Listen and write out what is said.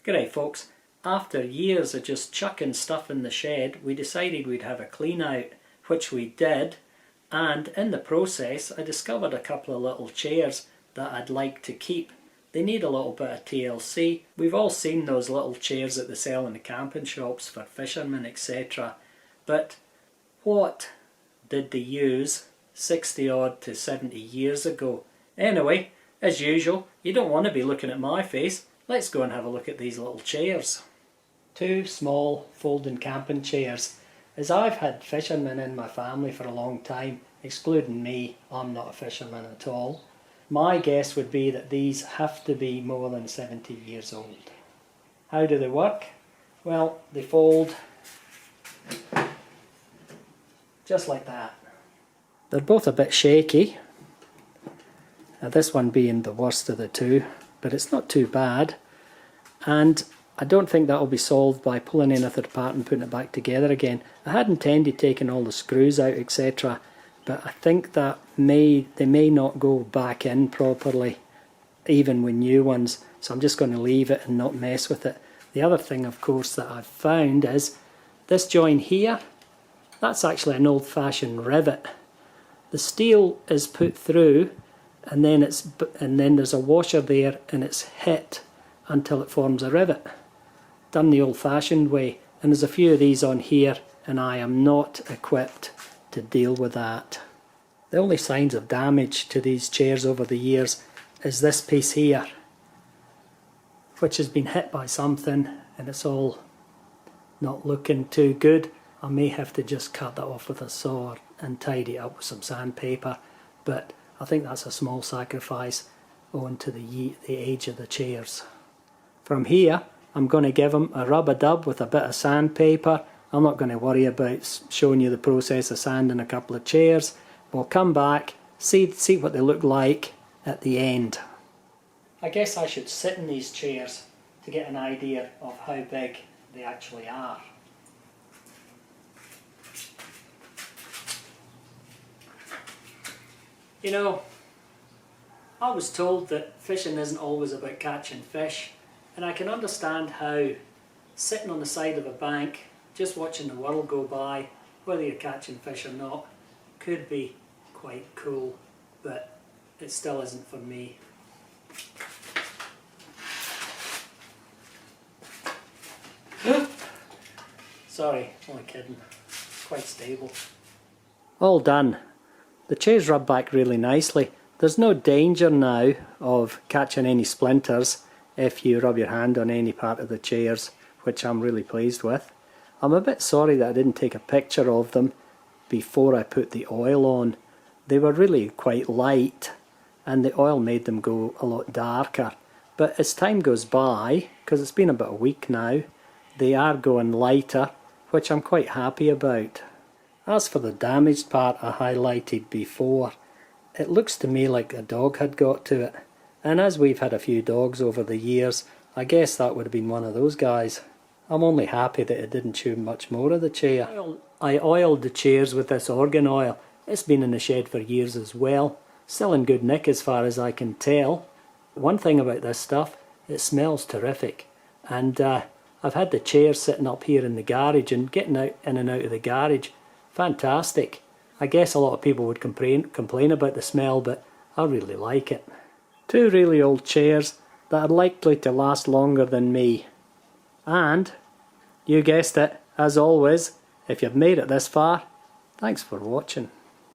G'day folks, after years of just chucking stuff in the shed, we decided we'd have a clean out, which we did, and in the process I discovered a couple of little chairs that I'd like to keep. They need a little bit of TLC. We've all seen those little chairs that they sell in the camping shops for fishermen, etc. But what did they use 60 odd to 70 years ago? Anyway, as usual, you don't want to be looking at my face. Let's go and have a look at these little chairs. Two small folding camping chairs. As I've had fishermen in my family for a long time, excluding me, I'm not a fisherman at all, my guess would be that these have to be more than 70 years old. How do they work? Well, they fold just like that. They're both a bit shaky, this one being the worst of the two, but it's not too bad, and I don't think that will be solved by pulling anything apart and putting it back together again. I had intended taking all the screws out, etc., but I think that they may not go back in properly even with new ones, so I'm just going to leave it and not mess with it. The other thing, of course, that I've found is this joint here, that's actually an old-fashioned rivet. The steel is put through and then there's a washer there and it's hit until it forms a rivet. Done the old-fashioned way, and there's a few of these on here and I am not equipped to deal with that. The only signs of damage to these chairs over the years is this piece here, which has been hit by something and it's all not looking too good. I may have to just cut that off with a saw and tidy it up with some sandpaper, but I think that's a small sacrifice owing to the age of the chairs. From here, I'm going to give them a rub-a-dub with a bit of sandpaper. I'm not going to worry about showing you the process of sanding a couple of chairs. We'll come back, see what they look like at the end. I guess I should sit in these chairs to get an idea of how big they actually are. You know, I was told that fishing isn't always about catching fish, and I can understand how sitting on the side of a bank, just watching the world go by, whether you're catching fish or not, could be quite cool, but it still isn't for me. Sorry, only kidding. Quite stable. All done. The chairs rub back really nicely. There's no danger now of catching any splinters if you rub your hand on any part of the chairs, which I'm really pleased with. I'm a bit sorry that I didn't take a picture of them before I put the oil on. They were really quite light and the oil made them go a lot darker. But as time goes by, because it's been about a week now, they are going lighter, which I'm quite happy about. As for the damaged part I highlighted before, it looks to me like a dog had got to it. And as we've had a few dogs over the years, I guess that would have been one of those guys. I'm only happy that it didn't chew much more of the chair. I oiled the chairs with this organ oil. It's been in the shed for years as well. Still in good nick as far as I can tell. One thing about this stuff, it smells terrific. And I've had the chairs sitting up here in the garage and getting out in and out of the garage. Fantastic. I guess a lot of people would complain about the smell, but I really like it. Two really old chairs that are likely to last longer than me. And, you guessed it, as always, if you've made it this far, thanks for watching.